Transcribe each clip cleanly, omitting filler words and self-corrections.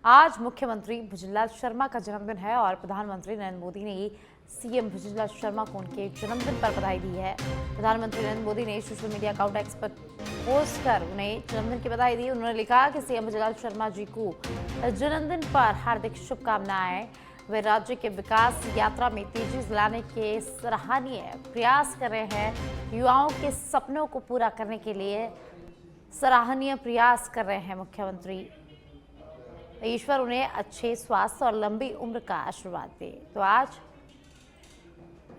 आज मुख्यमंत्री भुजनलाल शर्मा का जन्मदिन है और प्रधानमंत्री नरेंद्र मोदी ने सीएम भुजनलाल शर्मा को उनके जन्मदिन पर बधाई दी है। प्रधानमंत्री नरेंद्र मोदी ने सोशल मीडिया अकाउंट एक्स पर पोस्ट कर उन्हें जन्मदिन की बधाई दी। उन्होंने लिखा कि सीएम भुजनलाल शर्मा जी को जन्मदिन पर हार्दिक शुभकामनाएं। वे राज्य के विकास यात्रा में तेजी लाने के सराहनीय प्रयास कर रहे हैं। युवाओं के सपनों को पूरा करने के लिए सराहनीय प्रयास कर रहे हैं मुख्यमंत्री। ईश्वर उन्हें अच्छे स्वास्थ्य और लंबी उम्र का आशीर्वाद दे। तो आज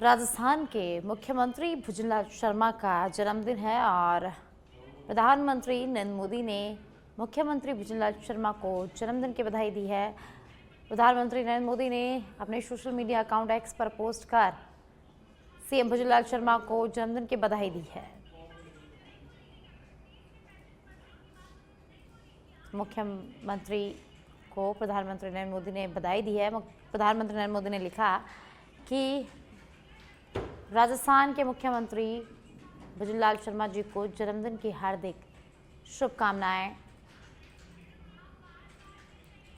राजस्थान के मुख्यमंत्री भुजनलाल शर्मा का जन्मदिन है और प्रधानमंत्री नरेंद्र मोदी ने मुख्यमंत्री भुजनलाल शर्मा को जन्मदिन की बधाई दी है। प्रधानमंत्री नरेंद्र मोदी ने अपने सोशल मीडिया अकाउंट एक्स पर पोस्ट कर सीएम भुजनलाल शर्मा को जन्मदिन की बधाई दी है। मुख्यमंत्री को प्रधानमंत्री नरेंद्र मोदी ने बधाई दी है। प्रधानमंत्री नरेंद्र मोदी ने लिखा कि राजस्थान के मुख्यमंत्री भुजनलाल शर्मा जी को जन्मदिन की हार्दिक शुभकामनाएं।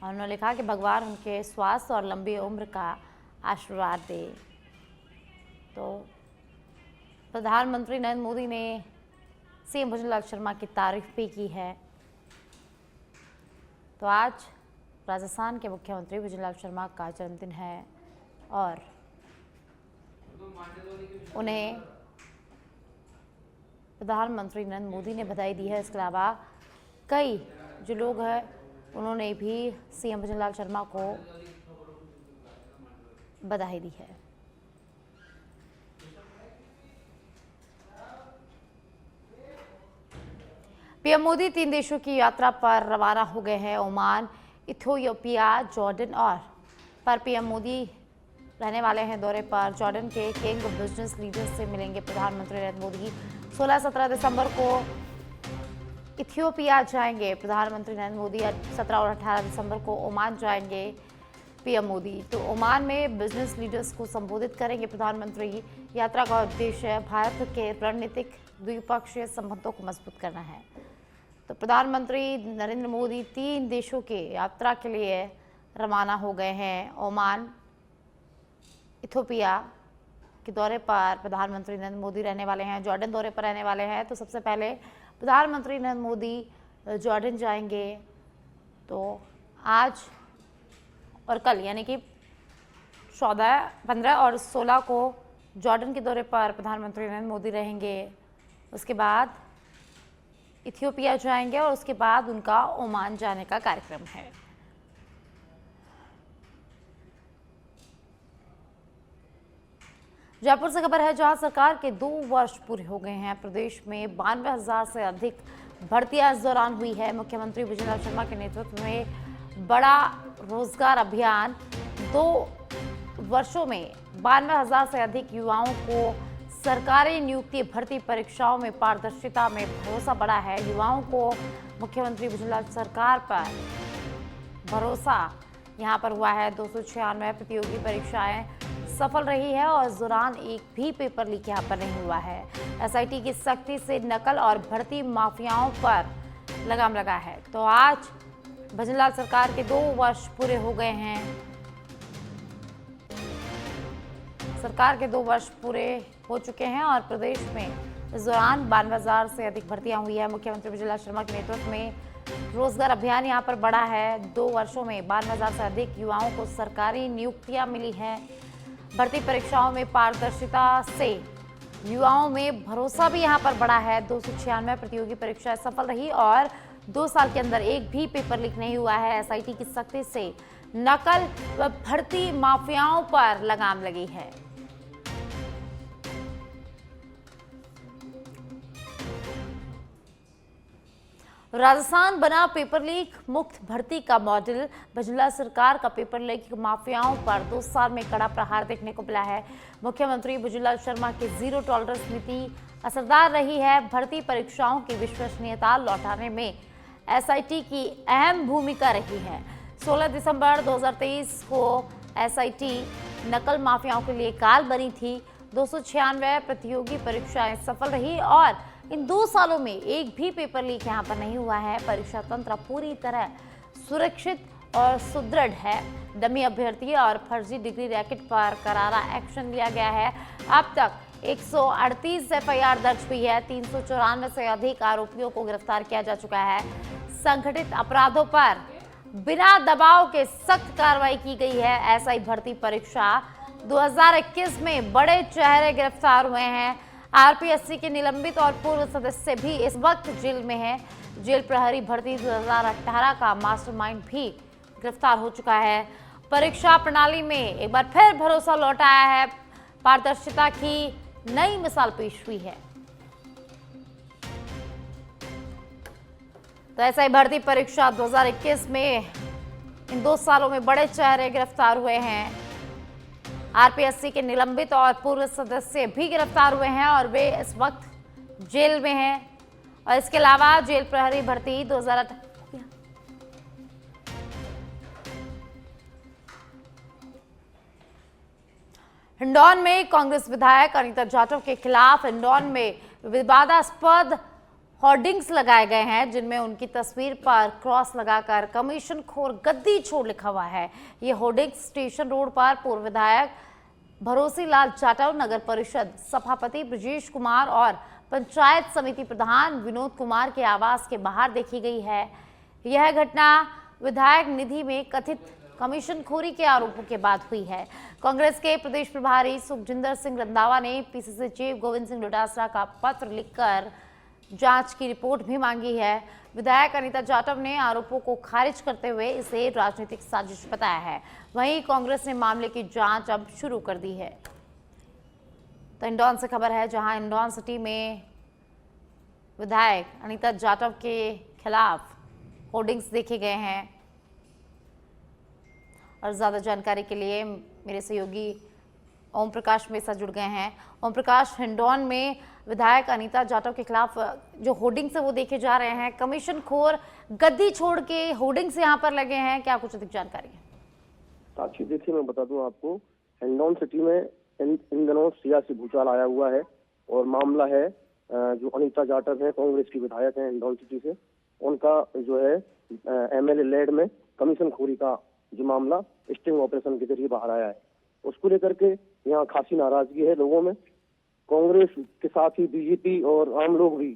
और उन्होंने लिखा कि भगवान उनके स्वास्थ्य और लंबी उम्र का आशीर्वाद दे। तो प्रधानमंत्री नरेंद्र मोदी ने सीएम भुजनलाल शर्मा की तारीफ भी की है। तो आज राजस्थान के मुख्यमंत्री भुजनलाल शर्मा का जन्मदिन है और उन्हें प्रधानमंत्री नरेंद्र मोदी ने बधाई दी है। इसके अलावा कई जो लोग हैं उन्होंने भी सीएम भुजनलाल शर्मा को बधाई दी है। पीएम मोदी 3 देशों की यात्रा पर रवाना हो गए हैं। ओमान, इथियोपिया, जॉर्डन और पर पीएम मोदी रहने वाले हैं दौरे पर। जॉर्डन के किंग बिजनेस लीडर्स से मिलेंगे प्रधानमंत्री नरेंद्र मोदी। 16-17 दिसंबर को इथियोपिया जाएंगे प्रधानमंत्री नरेंद्र मोदी। 17 और 18 दिसंबर को ओमान जाएंगे पीएम मोदी। तो ओमान में बिजनेस लीडर्स को संबोधित करेंगे प्रधानमंत्री। यात्रा का उद्देश्य भारत के रणनीतिक द्विपक्षीय संबंधों को मजबूत करना है। तो प्रधानमंत्री नरेंद्र मोदी 3 देशों के यात्रा के लिए रवाना हो गए हैं। ओमान, इथियोपिया के दौरे पर प्रधानमंत्री नरेंद्र मोदी रहने वाले हैं। जॉर्डन दौरे पर रहने वाले हैं। तो सबसे पहले प्रधानमंत्री नरेंद्र मोदी जॉर्डन जाएंगे। तो आज और कल यानी कि 14, 15 और 16 को जॉर्डन के दौरे पर प्रधानमंत्री नरेंद्र मोदी रहेंगे। उसके बाद इथियोपिया जाएंगे और उसके बाद उनका ओमान जाने का कार्यक्रम है। जयपुर से खबर है जहां सरकार के 2 वर्ष पूरे हो गए हैं। प्रदेश में 92,000 से अधिक भर्तियां इस दौरान हुई है। मुख्यमंत्री भुजनलाल शर्मा के नेतृत्व में बड़ा रोजगार अभियान 2 वर्षों में 92,000 से अधिक युवाओं को सरकारी नियुक्ति भर्ती परीक्षाओं में पारदर्शिता में भरोसा बढ़ा है। युवाओं को मुख्यमंत्री भुजनलाल सरकार पर भरोसा यहां पर हुआ है। 296 प्रतियोगी परीक्षाएं सफल रही है और इस दौरान एक भी पेपर लीक यहाँ पर नहीं हुआ है। एसआईटी की सख्ती से नकल और भर्ती माफियाओं पर लगाम लगा है। तो आज भुजनलाल सरकार के 2 वर्ष पूरे हो गए हैं। सरकार के 2 वर्ष पूरे हो चुके हैं और प्रदेश में इस दौरान 92,000 से अधिक भर्तियां हुई है। मुख्यमंत्री भुजनलाल शर्मा के नेतृत्व में रोजगार अभियान यहां पर बढ़ा है। 2 वर्षों में 92,000 से अधिक युवाओं को सरकारी नियुक्तियां मिली हैं। भर्ती परीक्षाओं में पारदर्शिता से युवाओं में भरोसा भी यहां पर बढ़ा है। 296 प्रतियोगी परीक्षाएं सफल रही और 2 साल के अंदर एक भी पेपर लीक नहीं हुआ है। एसआईटी की सख्ती से नकल व भर्ती माफियाओं पर लगाम लगी है। राजस्थान बना पेपर लीक मुक्त भर्ती का मॉडल। भुजनलाल सरकार का पेपर लीक माफियाओं पर 2 साल में कड़ा प्रहार देखने को मिला है। मुख्यमंत्री भुजनलाल शर्मा की जीरो टॉलरेंस नीति असरदार रही है। भर्ती परीक्षाओं की विश्वसनीयता लौटाने में एसआईटी की अहम भूमिका रही है। 16 दिसंबर 2023 को एसआईटी नकल माफियाओं के लिए काल बनी थी। 296 प्रतियोगी परीक्षाएं सफल रही और इन 2 सालों में एक भी पेपर लीक यहाँ पर नहीं हुआ है। परीक्षा तंत्र पूरी तरह सुरक्षित और सुदृढ़ है। डमी अभ्यर्थी और फर्जी डिग्री रैकेट पर करारा एक्शन लिया गया है। अब तक 138 एफआईआर दर्ज हुई है। 394 से अधिक आरोपियों को गिरफ्तार किया जा चुका है। संगठित अपराधों पर बिना दबाव के सख्त कार्रवाई की गई है। एसआई भर्ती परीक्षा 2021 में बड़े चेहरे गिरफ्तार हुए हैं। आरपीएससी के निलंबित और पूर्व सदस्य भी इस वक्त जेल में हैं। जेल प्रहरी भर्ती 2018 का मास्टरमाइंड भी गिरफ्तार हो चुका है। परीक्षा प्रणाली में एक बार फिर भरोसा लौट आया है। पारदर्शिता की नई मिसाल पेश हुई है। तो ऐसा ही भर्ती परीक्षा 2021 में इन 2 सालों में बड़े चेहरे गिरफ्तार हुए हैं। आरपीएससी के निलंबित और पूर्व सदस्य भी गिरफ्तार हुए हैं और वे इस वक्त जेल में हैं। और इसके अलावा जेल प्रहरी भर्ती 2018 हिंडौन में कांग्रेस विधायक अनीता जाटव के खिलाफ हिंडौन में विवादास्पद होर्डिंग्स लगाए गए हैं, जिनमें उनकी तस्वीर पर क्रॉस लगाकर कमीशन खोर गद्दी छोड़ लिखा हुआ है। ये होर्डिंग्स स्टेशन रोड पर पूर्व विधायक भरोसी लाल जाटव, नगर परिषद सभापति ब्रजेश कुमार और पंचायत समिति प्रधान विनोद कुमार के आवास के बाहर देखी गई है। यह घटना विधायक निधि में कथित कमीशनखोरी के आरोपों के बाद हुई है। कांग्रेस के प्रदेश प्रभारी सुखजिंदर सिंह रंधावा ने पीसीसी चीफ गोविंद सिंह डोटासरा का पत्र लिखकर जांच की रिपोर्ट भी मांगी है। विधायक अनीता जाटव ने आरोपों को खारिज करते हुए इसे राजनीतिक साजिश बताया है। वहीं कांग्रेस ने मामले की जांच अब शुरू कर दी है। तो हिंडौन से खबर है, जहां हिंडौन सिटी में विधायक अनीता जाटव के खिलाफ होर्डिंग्स देखे गए हैं। और ज्यादा जानकारी के लिए मेरे सहयोगी ओम प्रकाश मेसा जुड़ गए हैं। ओम प्रकाश, हिंडौन में विधायक अनीता जाटव के खिलाफ जो होर्डिंग्स है वो देखे जा रहे हैं। कमीशन खोर गद्दी छोड़ के होर्डिंग्स यहाँ पर लगे हैं, क्या कुछ अधिक जानकारी है? साक्षी, देखिए मैं बता दूं आपको, हिंडौन सिटी में इन दिनों सियासी भूचाल आया हुआ है और मामला है जो अनीता जाटव है, कांग्रेस की विधायक है हिंडौन सिटी से, उनका जो है एमएलए लेड में कमीशन खोरी का जो मामला स्टिंग ऑपरेशन के जरिए बाहर आया है, उसको लेकर के यहाँ खासी नाराजगी है लोगों में। कांग्रेस के साथ ही बीजेपी और आम लोग भी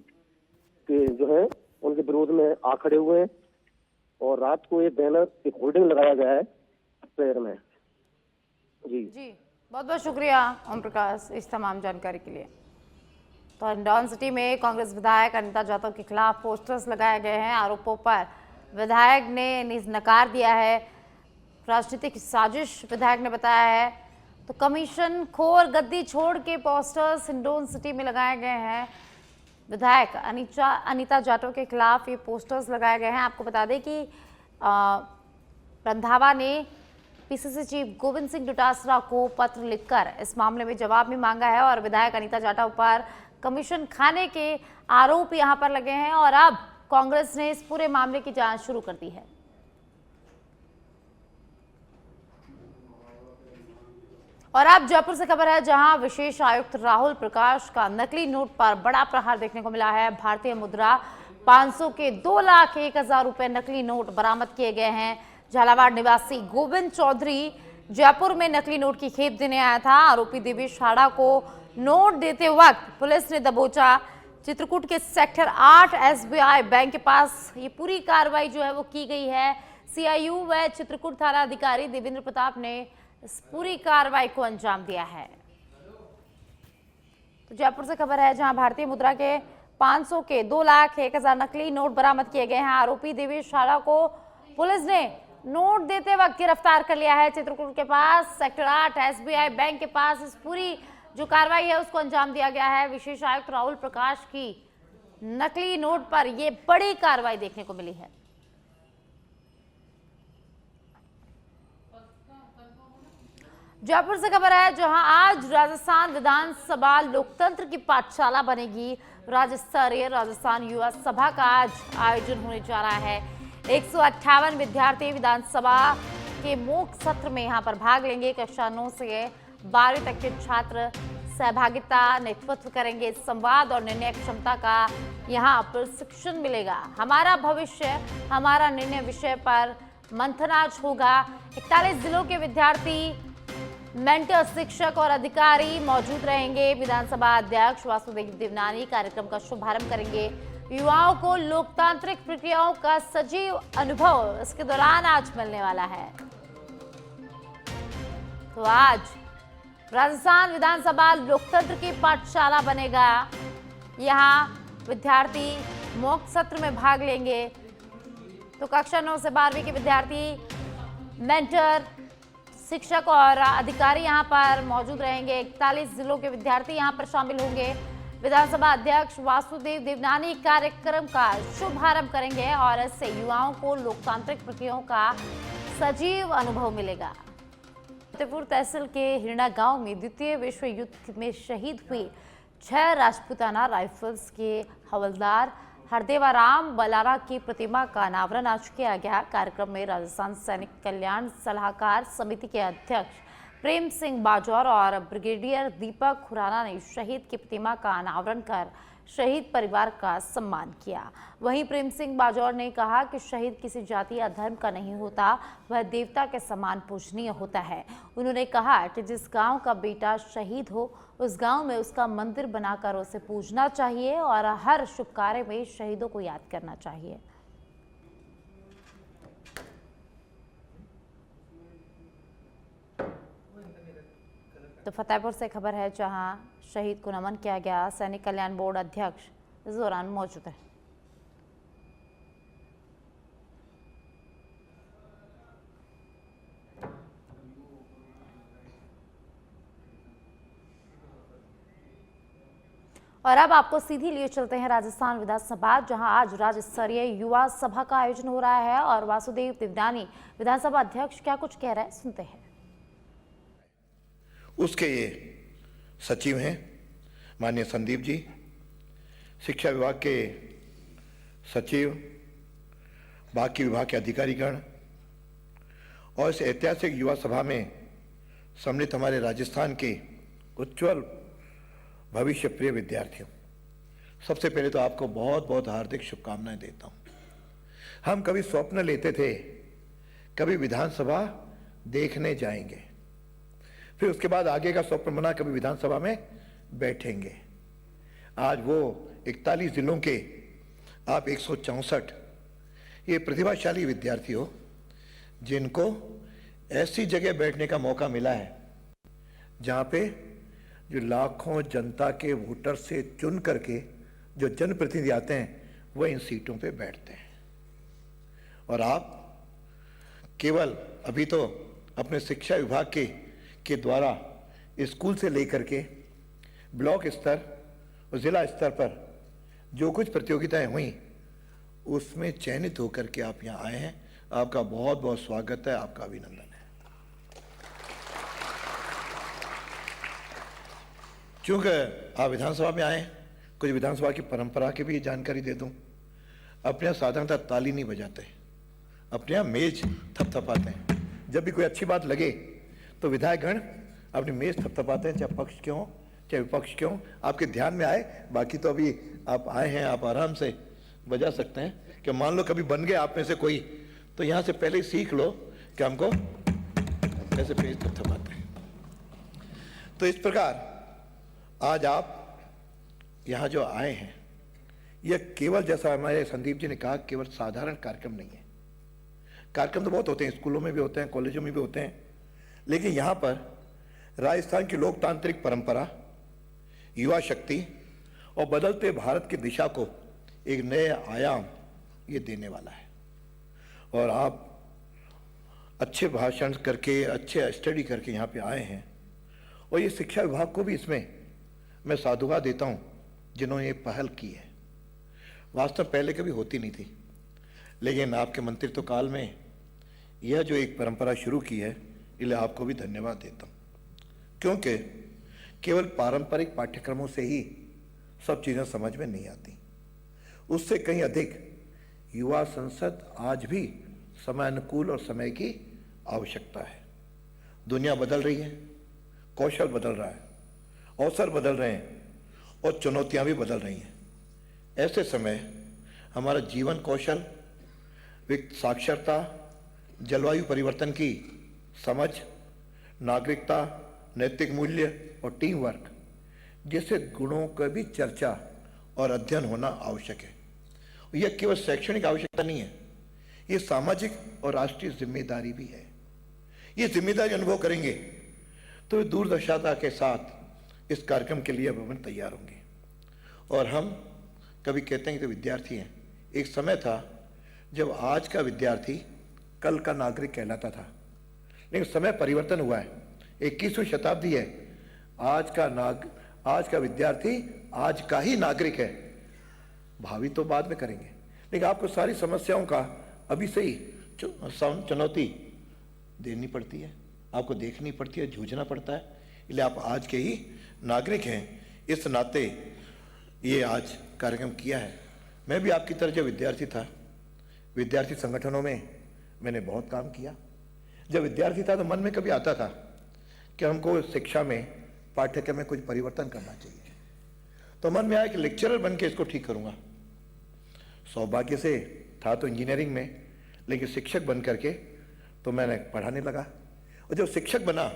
के जो है उनके विरोध में आ खड़े हुए हैं और रात को एक बैनर, एक होर्डिंग लगाया गया है शहर में। जी बहुत बहुत शुक्रिया ओम प्रकाश इस तमाम जानकारी के लिए। तो हिंडौन सिटी में कांग्रेस विधायक अनीता जाटव के खिलाफ पोस्टर्स लगाए गए हैं। आरोपों पर विधायक ने नकार दिया है। राजनीतिक साजिश विधायक ने बताया है। तो कमीशन खोर गद्दी छोड़ के पोस्टर्स हिंडौन सिटी में लगाए गए हैं। विधायक अनीता जाटव के खिलाफ ये पोस्टर्स लगाए गए हैं। आपको बता दें कि रंधावा ने पीसीसी चीफ गोविंद सिंह डोटासरा को पत्र लिखकर इस मामले में जवाब भी मांगा है और विधायक अनीता जाटव पर कमीशन खाने के आरोप यहां पर लगे हैं और अब कांग्रेस ने इस पूरे मामले की जांच शुरू कर दी है। और अब जयपुर से खबर है, जहां विशेष आयुक्त राहुल प्रकाश का नकली नोट पर बड़ा प्रहार देखने को मिला है। भारतीय मुद्रा 500 के 2,01,000 रुपए नकली नोट बरामद किए गए हैं। झालावाड़ निवासी गोविंद चौधरी जयपुर में नकली नोट की खेप देने आया था। आरोपी देवेश हाड़ा को नोट देते वक्त पुलिस ने दबोचा। चित्रकूट के सेक्टर 8 एसबीआई बैंक के पास ये पूरी कार्रवाई जो है वो की गई है। सीआईयू व चित्रकूट थाना अधिकारी देवेंद्र प्रताप ने इस पूरी कार्रवाई को अंजाम दिया है। तो जयपुर से खबर है, जहां भारतीय मुद्रा के 500 के 2,01,000 नकली नोट बरामद किए गए हैं। आरोपी देवेश हाड़ा को पुलिस ने नोट देते वक्त गिरफ्तार कर लिया है। चित्रकूट के पास सेक्टर 8 एसबीआई बैंक के पास इस पूरी जो कार्रवाई है उसको अंजाम दिया गया है। विशेष आयुक्त राहुल प्रकाश की नकली नोट पर यह बड़ी कार्रवाई देखने को मिली है। जयपुर से खबर है, जहां आज राजस्थान विधानसभा लोकतंत्र की पाठशाला बनेगी। राज्य स्तरीय राजस्थान युवा सभा का आज आयोजन होने जा रहा है। 158 विद्यार्थी विधानसभा के मूक सत्र में यहां पर भाग लेंगे। कक्षा 9 से 12वीं तक के छात्र सहभागिता, नेतृत्व करेंगे। संवाद और निर्णय क्षमता का यहां प्रशिक्षण मिलेगा। हमारा भविष्य हमारा निर्णय विषय पर मंथन आज होगा। 41 जिलों के विद्यार्थी, मेंटर, शिक्षक और अधिकारी मौजूद रहेंगे। विधानसभा अध्यक्ष वासुदेव देवनानी कार्यक्रम का शुभारंभ करेंगे। युवाओं को लोकतांत्रिक प्रक्रियाओं का सजीव अनुभव इसके दौरान आज मिलने वाला है। तो आज राजस्थान विधानसभा लोकतंत्र की पाठशाला बनेगा। यहाँ विद्यार्थी मॉक सत्र में भाग लेंगे। तो कक्षा 9 से 12वीं के विद्यार्थी, मेंटर, शिक्षक और अधिकारी यहाँ पर मौजूद रहेंगे। 41 जिलों के विद्यार्थी यहाँ पर शामिल होंगे। विधानसभा अध्यक्ष वासुदेव देवनानी कार्यक्रम का शुभारंभ करेंगे और इससे युवाओं को लोकतांत्रिक प्रक्रियाओं का सजीव अनुभव मिलेगा। फतेहपुर तहसील के हिरना गांव में द्वितीय विश्व युद्ध में शहीद हुए 6 राजपूताना राइफल्स के हवलदार हरदेवाराम बलारा की प्रतिमा का अनावरण आज किया गया। कार्यक्रम में राजस्थान सैनिक कल्याण सलाहकार समिति के अध्यक्ष प्रेम सिंह बाजौर और ब्रिगेडियर दीपक खुराना ने शहीद की प्रतिमा का अनावरण कर शहीद परिवार का सम्मान किया। वहीं प्रेम सिंह बाजौर ने कहा कि शहीद किसी जाति या धर्म का नहीं होता, वह देवता के समान पूजनीय होता है। उन्होंने कहा कि जिस गांव का बेटा शहीद हो उस गांव में उसका मंदिर बनाकर उसे पूजना चाहिए और हर शुभ कार्य में शहीदों को याद करना चाहिए। तो फतेहपुर से खबर है, जहां शहीद को नमन किया गया। सैनिक कल्याण बोर्ड अध्यक्ष इस दौरान मौजूद है। और अब आपको सीधी लिए चलते हैं राजस्थान विधानसभा, जहां आज राज्य स्तरीय युवा सभा का आयोजन हो रहा है और वासुदेव देवनानी विधानसभा अध्यक्ष क्या कुछ कह रहे हैं, सुनते हैं। उसके ये सचिव हैं माननीय संदीप जी, शिक्षा विभाग के सचिव, बाकी विभाग के अधिकारीगण और इस ऐतिहासिक युवा सभा में सम्मिलित हमारे राजस्थान के उज्जवल भविष्य प्रिय विद्यार्थियों, सबसे पहले तो आपको बहुत बहुत हार्दिक शुभकामनाएं देता हूं। हम कभी स्वप्न लेते थे कभी विधानसभा देखने जाएंगे, फिर उसके बाद आगे का स्वप्न बना कभी विधानसभा में बैठेंगे। आज वो 41 जिलों के आप 164 ये प्रतिभाशाली विद्यार्थी हो जिनको ऐसी जगह बैठने का मौका मिला है जहाँ पे जो लाखों जनता के वोटर से चुन करके जो जनप्रतिनिधि आते हैं वह इन सीटों पे बैठते हैं। और आप केवल अभी तो अपने शिक्षा विभाग के द्वारा स्कूल से लेकर के ब्लॉक स्तर और जिला स्तर पर जो कुछ प्रतियोगिताएं हुई उसमें चयनित होकर के आप यहाँ आए हैं। आपका बहुत बहुत स्वागत है, आपका अभिनंदन है। चूंकि आप विधानसभा में आए, कुछ विधानसभा की परंपरा की भी जानकारी दे दूं। अपने यहाँ साधारणतः ताली नहीं बजाते, अपने यहाँ मेज थपथपाते हैं। जब भी कोई अच्छी बात लगे तो विधायकगण अपनी मेज थपथपाते हैं, चाहे पक्ष क्यों चाहे विपक्ष क्यों। आपके ध्यान में आए, बाकी तो अभी आप आए हैं, आप आराम से बजा सकते हैं। कि मान लो कभी बन गए आप में से कोई, तो यहाँ से पहले ही सीख लो कि हमको कैसे मेज थपथपाते हैं। तो इस प्रकार आज आप यहाँ जो आए हैं, यह केवल जैसा हमारे संदीप जी ने कहा, केवल साधारण कार्यक्रम नहीं है। कार्यक्रम तो बहुत होते हैं, स्कूलों में भी होते हैं, कॉलेजों में भी होते हैं, लेकिन यहाँ पर राजस्थान की लोकतांत्रिक परंपरा, युवा शक्ति और बदलते भारत की दिशा को एक नए आयाम ये देने वाला है। और आप अच्छे भाषण करके, अच्छे स्टडी करके यहाँ पे आए हैं। और ये शिक्षा विभाग को भी इसमें मैं साधुवाद देता हूँ जिन्होंने ये पहल की है। वास्तव पहले कभी होती नहीं थी, लेकिन आपके मंत्रित्व काल में यह जो एक परंपरा शुरू की है, इसलिए आपको भी धन्यवाद देता हूँ। क्योंकि केवल पारंपरिक पाठ्यक्रमों से ही सब चीज़ें समझ में नहीं आती, उससे कहीं अधिक युवा संसद आज भी समय अनुकूल और समय की आवश्यकता है। दुनिया बदल रही है, कौशल बदल रहा है, अवसर बदल रहे हैं और चुनौतियां भी बदल रही हैं। ऐसे समय हमारा जीवन कौशल, साक्षरता, जलवायु परिवर्तन की समझ, नागरिकता, नैतिक मूल्य और टीम वर्क जैसे गुणों का भी चर्चा और अध्ययन होना आवश्यक है। यह केवल शैक्षणिक आवश्यकता नहीं है, ये सामाजिक और राष्ट्रीय जिम्मेदारी भी है। ये जिम्मेदारी अनुभव करेंगे तो वे दूरदर्शिता के साथ इस कार्यक्रम के लिए अपन तैयार होंगे। और हम कभी कहते हैं कि तो विद्यार्थी हैं। एक समय था जब आज का विद्यार्थी कल का नागरिक कहलाता था, लेकिन समय परिवर्तन हुआ है। 21वीं शताब्दी है। आज का विद्यार्थी आज का ही नागरिक है। भावी तो बाद में करेंगे, लेकिन आपको सारी समस्याओं का अभी से ही चुनौती देनी पड़ती है, आपको देखनी पड़ती है, जूझना पड़ता है। इसलिए आप आज के ही नागरिक हैं। इस नाते ये आज कार्यक्रम किया है। मैं भी आपकी तरह जो विद्यार्थी था, विद्यार्थी संगठनों में मैंने बहुत काम किया। जब विद्यार्थी था तो मन में कभी आता था कि हमको शिक्षा में, पाठ्यक्रम में कुछ परिवर्तन करना चाहिए। तो मन में आया कि लेक्चरर बन के इसको ठीक करूँगा। सौभाग्य से था तो इंजीनियरिंग में, लेकिन शिक्षक बन करके तो मैंने पढ़ाने लगा। और जब शिक्षक बना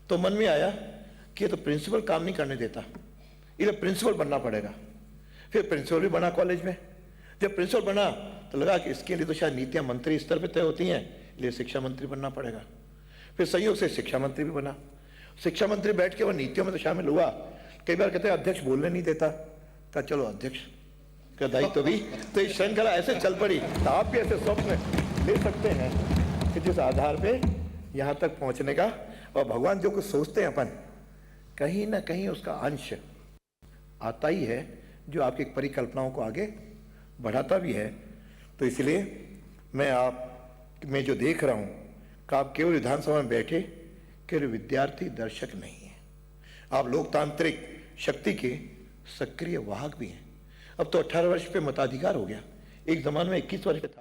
तो मन में आया कि ये तो प्रिंसिपल काम नहीं करने देता, इसे प्रिंसिपल बनना पड़ेगा। फिर प्रिंसिपल भी बना कॉलेज में। जब प्रिंसिपल बना तो लगा कि इसके लिए तो शायद नीतियाँ मंत्री स्तर पर तय होती हैं, इसलिए शिक्षा मंत्री बनना पड़ेगा। फिर संयोग से शिक्षा मंत्री भी बना। शिक्षा मंत्री बैठ के वह नीतियों में तो शामिल हुआ। कई बार कहते हैं अध्यक्ष बोलने नहीं देता, कहा चलो अध्यक्ष का दायित्व भी। तो ये श्रृंखला ऐसे चल पड़ी। तो आप भी ऐसे स्वप्न ले सकते हैं कि जिस आधार पे यहाँ तक पहुँचने का, और भगवान जो कुछ सोचते हैं अपन, कहीं ना कहीं उसका अंश आता ही है जो आपकी परिकल्पनाओं को आगे बढ़ाता भी है। तो इसलिए मैं जो देख रहा हूँ कि आप केवल विधानसभा में बैठे केवल विद्यार्थी दर्शक नहीं है, आप लोकतांत्रिक शक्ति के सक्रिय वाहक भी हैं। अब तो 18 वर्ष पे मताधिकार हो गया। एक जमाने में 21 वर्ष पे था।